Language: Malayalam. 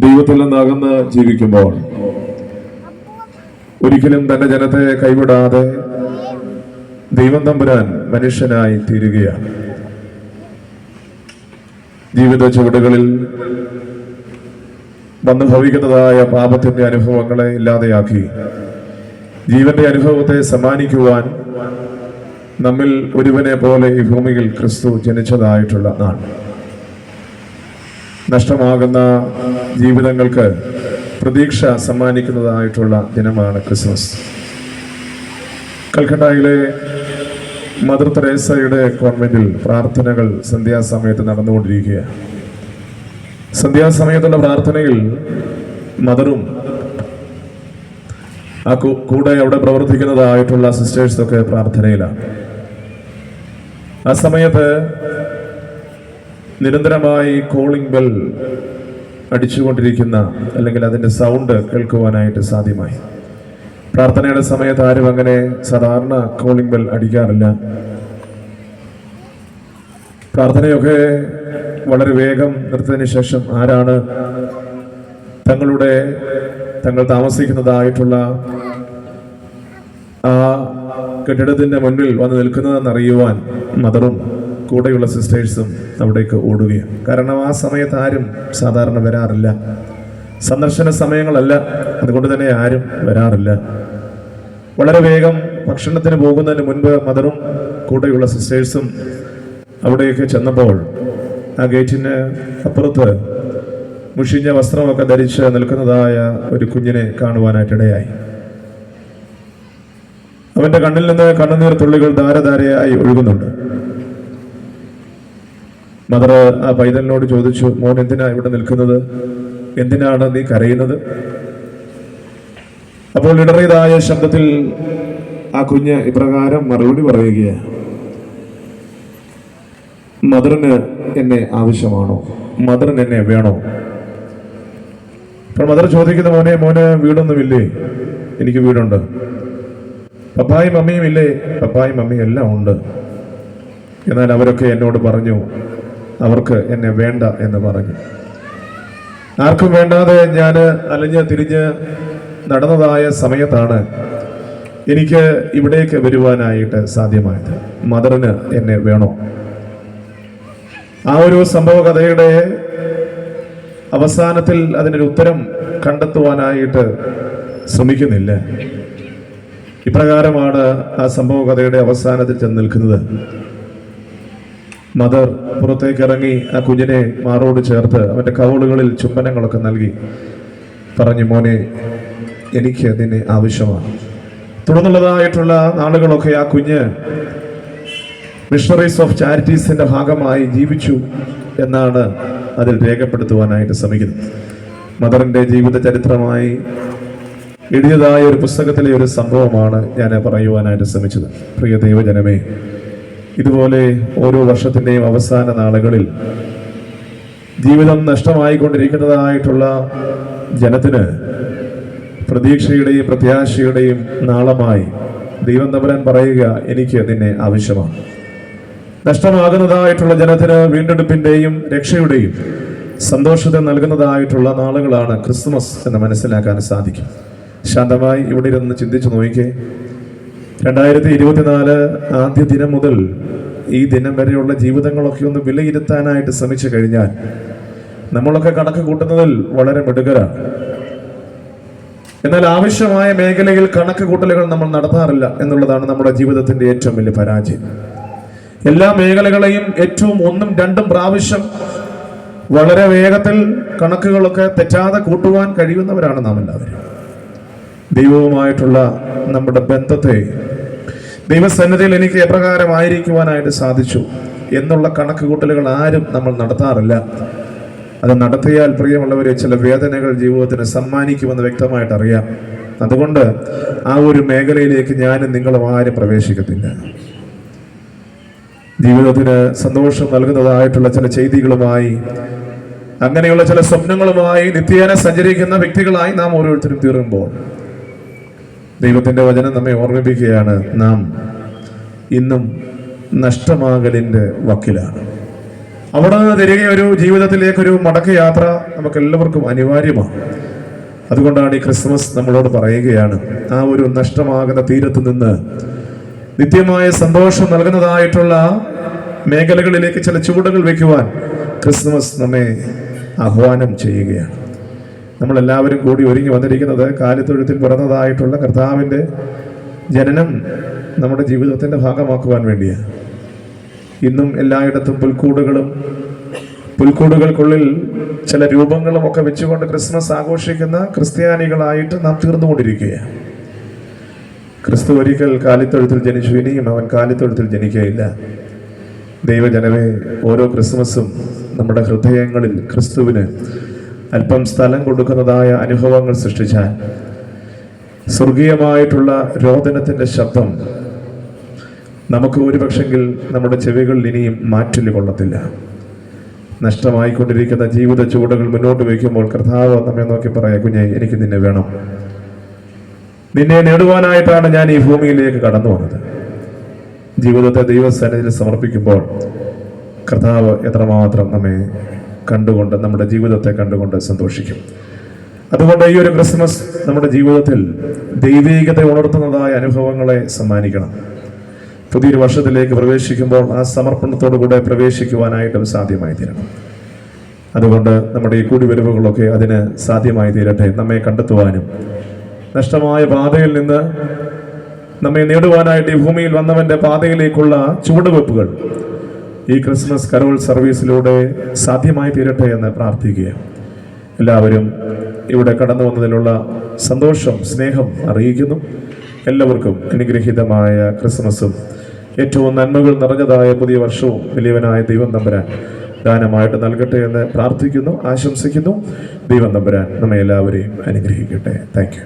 ദൈവത്തിൽ നിന്നകന്ന് ജീവിക്കുമ്പോൾ ഒരിക്കലും തന്റെ ജനത്തെ കൈവിടാതെ ദൈവം തമ്പുരാൻ മനുഷ്യനായി തീരുകയാണ്. ജീവിത ചുവടുകളിൽ വന്നു ഭവിക്കുന്നതായ പാപത്തിന്റെ അനുഭവങ്ങളെ ഇല്ലാതെയാക്കി ജീവന്റെ അനുഭവത്തെ സമ്മാനിക്കുവാൻ നമ്മിൽ ഒരുവനെ പോലെ ഈ ഭൂമിയിൽ ക്രിസ്തു ജനിച്ചതായിട്ടുള്ള നാൾ. നഷ്ടമാകുന്ന ജീവിതങ്ങൾക്ക് പ്രതീക്ഷ സമ്മാനിക്കുന്നതായിട്ടുള്ള ദിനമാണ് ക്രിസ്മസ്. കൽക്കട്ടയിലെ മദർ തെരേസയുടെ കോൺവെന്റിൽ പ്രാർത്ഥനകൾ സന്ധ്യാസമയത്ത് നടന്നുകൊണ്ടിരിക്കുകയാണ്. സന്ധ്യാസമയത്തുള്ള പ്രാർത്ഥനയിൽ മദറും ആ കൂടെ അവിടെ പ്രവർത്തിക്കുന്നതായിട്ടുള്ള സിസ്റ്റേഴ്സൊക്കെ പ്രാർത്ഥനയിലാണ്. ആ സമയത്ത് നിരന്തരമായി കോളിംഗ് ബെൽ അടിച്ചുകൊണ്ടിരിക്കുന്ന അല്ലെങ്കിൽ അതിൻ്റെ സൗണ്ട് കേൾക്കുവാനായിട്ട് സാധ്യമായി. പ്രാർത്ഥനയുടെ സമയത്ത് ആരും അങ്ങനെ സാധാരണ കോളിംഗ് ബെൽ അടിക്കാറില്ല. പ്രാർത്ഥനയൊക്കെ വളരെ വേഗം നിർത്തിയതിന് ശേഷം ആരാണ് തങ്ങൾ താമസിക്കുന്നതായിട്ടുള്ള ആ കെട്ടിടത്തിന്റെ മുൻപിൽ വന്ന് നിൽക്കുന്നതെന്ന് അറിയുവാൻ മദറും കൂടെയുള്ള സിസ്റ്റേഴ്സും അവിടേക്ക് ഓടുകയാണ്. കാരണം ആ സമയത്ത് ആരും സാധാരണ വരാറില്ല, സന്ദർശന സമയങ്ങളല്ല, അതുകൊണ്ട് തന്നെ ആരും വരാറില്ല. വളരെ വേഗം ഭക്ഷണത്തിന് പോകുന്നതിന് മുൻപ് മദറും കൂടെയുള്ള സിസ്റ്റേഴ്സും അവിടേക്ക് ചെന്നപ്പോൾ ആ ഗേറ്റിന് അപ്പുറത്ത് മുഷിഞ്ഞ വസ്ത്രമൊക്കെ ധരിച്ച് നിൽക്കുന്നതായ ഒരു കുഞ്ഞിനെ കാണുവാനായിട്ടിടയായി. അവന്റെ കണ്ണിൽ നിന്ന് കണ്ണുനീർ തുള്ളികൾ ധാരധാരയായി ഒഴുകുന്നുണ്ട്. മദർ ആ പൈതലിനോട് ചോദിച്ചു, മോൻ എന്തിനാ ഇവിടെ നിൽക്കുന്നത്? എന്തിനാണ് നീ കരയുന്നത്? അപ്പോൾ ഇടറിയതായ ശബ്ദത്തിൽ ആ കുഞ്ഞ് ഇപ്രകാരം മറുപടി പറയുകയാണ്, മദറിന് എന്നെ ആവശ്യമാണോ? മദറിന് എന്നെ വേണോ? അപ്പോൾ മദർ ചോദിക്കുന്ന, മോന് വീടൊന്നുമില്ലേ? എനിക്ക് വീടുണ്ട്. പപ്പായും മമ്മിയും ഇല്ലേ? പപ്പായും മമ്മിയും എല്ലാം ഉണ്ട്. എന്നാൽ അവരൊക്കെ എന്നോട് പറഞ്ഞു അവർക്ക് എന്നെ വേണ്ട എന്ന് പറഞ്ഞു. ആർക്കും വേണ്ടാതെ ഞാൻ അലഞ്ഞ് തിരിഞ്ഞ് നടന്നതായ സമയത്താണ് എനിക്ക് ഇവിടേക്ക് വരുവാനായിട്ട് സാധ്യമായത്. മദറിന് എന്നെ വേണോ? ആ ഒരു സംഭവ കഥയുടെ അവസാനത്തിൽ അതിനൊരു ഉത്തരം കണ്ടെത്തുവാനായിട്ട് ശ്രമിക്കുന്നില്ല. ഇപ്രകാരമാണ് ആ സംഭവ കഥയുടെ അവസാനത്തിൽ ചെന്ന് നിൽക്കുന്നത്. മദർ പുറത്തേക്ക് ഇറങ്ങി ആ കുഞ്ഞിനെ മാറോട് ചേർത്ത് അവൻ്റെ കവളുകളിൽ ചുംബനങ്ങളൊക്കെ നൽകി പറഞ്ഞു, മോനെ എനിക്ക് നിന്നെ ആവശ്യമാണ്. തുടർന്നുള്ളതായിട്ടുള്ള നാളുകളൊക്കെ ആ കുഞ്ഞ് മിഷണറീസ് ഓഫ് ചാരിറ്റീസിന്റെ ഭാഗമായി ജീവിച്ചു എന്നാണ് അതിൽ രേഖപ്പെടുത്തുവാനായിട്ട് ശ്രമിക്കുന്നത്. മദറിന്റെ ജീവിത ചരിത്രമായി എഴുതിയതായ ഒരു പുസ്തകത്തിലെ ഒരു സംഭവമാണ് ഞാൻ പറയുവാനായിട്ട് ശ്രമിച്ചത്. പ്രിയ ദൈവജനമേ, ഇതുപോലെ ഓരോ വർഷത്തിൻ്റെയും അവസാന നാളുകളിൽ ജീവിതം നഷ്ടമായിക്കൊണ്ടിരിക്കുന്നതായിട്ടുള്ള ജനത്തിന് പ്രതീക്ഷയുടെയും പ്രത്യാശയുടെയും നാളമായി ദൈവം തമ്പുരാൻ പറയുക, എനിക്ക് നിന്നെ ആവശ്യമാണ്. നഷ്ടമാകുന്നതായിട്ടുള്ള ജനത്തിന് വീണ്ടെടുപ്പിന്റെയും രക്ഷയുടെയും സന്തോഷത്തെ നൽകുന്നതായിട്ടുള്ള നാളുകളാണ് ക്രിസ്മസ് എന്ന് മനസ്സിലാക്കാൻ സാധിക്കും. ശാന്തമായി ഇവിടെ ഇരുന്ന് ചിന്തിച്ചു നോക്കിക്കേ. 2024 ആദ്യ ദിനം മുതൽ ഈ ദിനം വരെയുള്ള ജീവിതങ്ങളൊക്കെ ഒന്ന് വിലയിരുത്താനായിട്ട് ശ്രമിച്ചു കഴിഞ്ഞാൽ നമ്മളൊക്കെ കണക്ക് കൂട്ടുന്നതിൽ വളരെ മിടുക്കരാണ്. എന്നാൽ ആവശ്യമായ മേഖലയിൽ കണക്ക് കൂട്ടലുകൾ നമ്മൾ നടത്താറില്ല എന്നുള്ളതാണ് നമ്മുടെ ജീവിതത്തിന്റെ ഏറ്റവും വലിയ പരാജയം. എല്ലാ മേഖലകളെയും ഏറ്റവും 1ഉം 2ഉം പ്രാവശ്യം വളരെ വേഗത്തിൽ കണക്കുകളൊക്കെ തെറ്റാതെ കൂട്ടുവാൻ കഴിയുന്നവരാണ് നാം എല്ലാവരും. ദൈവവുമായിട്ടുള്ള നമ്മുടെ ബന്ധത്തെ ദൈവസന്നിധിയിൽ എനിക്ക് എപ്രകാരമായിരിക്കുവാനായിട്ട് സാധിച്ചു എന്നുള്ള കണക്ക് കൂട്ടലുകൾ ആരും നമ്മൾ നടത്താറില്ല. അത് നടത്തിയാൽ പ്രിയമുള്ളവരെ ചില വേദനകൾ ജീവിതത്തിന് സമ്മാനിക്കുമെന്ന് വ്യക്തമായിട്ട് അറിയാം. അതുകൊണ്ട് ആ ഒരു മേഖലയിലേക്ക് ഞാനും നിങ്ങളും ആരും പ്രവേശിക്കത്തില്ല. ജീവിതത്തിന് സന്തോഷം നൽകുന്നതായിട്ടുള്ള ചില ചെയ്തികളുമായി, അങ്ങനെയുള്ള ചില സ്വപ്നങ്ങളുമായി നിത്യേന സഞ്ചരിക്കുന്ന വ്യക്തികളായി നാം ഓരോരുത്തരും തീരുമ്പോൾ ദൈവത്തിന്റെ വചനം നമ്മെ ഓർമ്മിപ്പിക്കുകയാണ്, നാം ഇന്നും നഷ്ടമാകലിന്റെ വക്കിലാണ്. അവിടെ നിന്ന് തിരികെ ഒരു ജീവിതത്തിലേക്കൊരു മടക്ക യാത്ര നമുക്ക് എല്ലാവർക്കും അനിവാര്യമാണ്. അതുകൊണ്ടാണ് ഈ ക്രിസ്മസ് നമ്മളോട് പറയുകയാണ്, ആ ഒരു നഷ്ടമാകുന്ന തീരത്ത് നിന്ന് നിത്യമായ സന്തോഷം നൽകുന്നതായിട്ടുള്ള മേഖലകളിലേക്ക് ചില ചുവടുകൾ വയ്ക്കുവാൻ ക്രിസ്മസ് നമ്മെ ആഹ്വാനം ചെയ്യുകയാണ്. നമ്മളെല്ലാവരും കൂടി ഒരുങ്ങി വന്നിരിക്കുന്നത് കാലിത്തൊഴുത്തിൽ പിറന്നതായിട്ടുള്ള കർത്താവിൻ്റെ ജനനം നമ്മുടെ ജീവിതത്തിൻ്റെ ഭാഗമാക്കുവാൻ വേണ്ടിയാണ്. ഇന്നും എല്ലായിടത്തും പുൽക്കൂടുകൾക്കുള്ളിൽ ചില രൂപങ്ങളും ഒക്കെ വെച്ചുകൊണ്ട് ക്രിസ്മസ് ആഘോഷിക്കുന്ന ക്രിസ്ത്യാനികളായിട്ട് നാം തീർന്നുകൊണ്ടിരിക്കുകയാണ്. ക്രിസ്തു ഒരിക്കൽ കാലിത്തൊഴുത്തിൽ ജനിച്ചു, ഇനിയും അവൻ കാലിത്തൊഴുത്തിൽ ജനിക്കുകയില്ല. ദൈവജനമേ, ഓരോ ക്രിസ്മസും നമ്മുടെ ഹൃദയങ്ങളിൽ ക്രിസ്തുവിന് അല്പം സ്ഥലം കൊടുക്കുന്നതായ അനുഭവങ്ങൾ സൃഷ്ടിച്ചാൽ സ്വർഗീയമായിട്ടുള്ള രോദനത്തിൻ്റെ ശബ്ദം നമുക്ക് ഒരുപക്ഷെങ്കിൽ നമ്മുടെ ചെവികളിൽ ഇനിയും മാറ്റിൽ കൊള്ളത്തില്ല. നഷ്ടമായിക്കൊണ്ടിരിക്കുന്ന ജീവിത ചുവടുകൾ മുന്നോട്ട് വയ്ക്കുമ്പോൾ കർത്താവ് നമ്മെ നോക്കി പറയാം, കുഞ്ഞെ, എനിക്ക് നിന്നെ വേണം. നിന്നെ നേടുവാനായിട്ടാണ് ഞാൻ ഈ ഭൂമിയിലേക്ക് കടന്നു വന്നത്. ജീവിതത്തെ ദൈവസന്നിധിയിൽ സമർപ്പിക്കുമ്പോൾ കർത്താവ് എത്രമാത്രം നമ്മെ കണ്ടുകൊണ്ട്, നമ്മുടെ ജീവിതത്തെ കണ്ടുകൊണ്ട് സന്തോഷിക്കും. അതുകൊണ്ട് ഈ ഒരു ക്രിസ്മസ് നമ്മുടെ ജീവിതത്തിൽ ദൈവീകത ഉണർത്തുന്നതായ അനുഭവങ്ങളെ സമ്മാനിക്കണം. പുതിയൊരു വർഷത്തിലേക്ക് പ്രവേശിക്കുമ്പോൾ ആ സമർപ്പണത്തോടു കൂടെ പ്രവേശിക്കുവാനായിട്ടും സാധ്യമായി തീരണം. അതുകൊണ്ട് നമ്മുടെ ഈ കൂടിവരവുകളൊക്കെ അതിന് സാധ്യമായി തീരട്ടെ. നമ്മെ കണ്ടെത്തുവാനും നഷ്ടമായ പാതയിൽ നിന്ന് നമ്മെ നേടുവാനായിട്ട് ഈ ഭൂമിയിൽ വന്നവന്റെ പാതയിലേക്കുള്ള ചുവടുവെപ്പുകൾ ഈ ക്രിസ്മസ് കരോൾ സർവീസിലൂടെ സാധ്യമായി തീരട്ടെ എന്ന് പ്രാർത്ഥിക്കുക. എല്ലാവരും ഇവിടെ കടന്നു വന്നതിലുള്ള സന്തോഷം, സ്നേഹം അറിയിക്കുന്നു. എല്ലാവർക്കും അനുഗ്രഹീതമായ ക്രിസ്മസും ഏറ്റവും നന്മകൾ നിറഞ്ഞതായ പുതിയ വർഷവും വലിയവനായ ദൈവം തമ്പുരാൻ ദാനമായിട്ട് നൽകട്ടെ എന്ന് പ്രാർത്ഥിക്കുന്നു, ആശംസിക്കുന്നു. ദൈവം തമ്പുരാൻ നമ്മെ എല്ലാവരെയും അനുഗ്രഹിക്കട്ടെ. Thank you.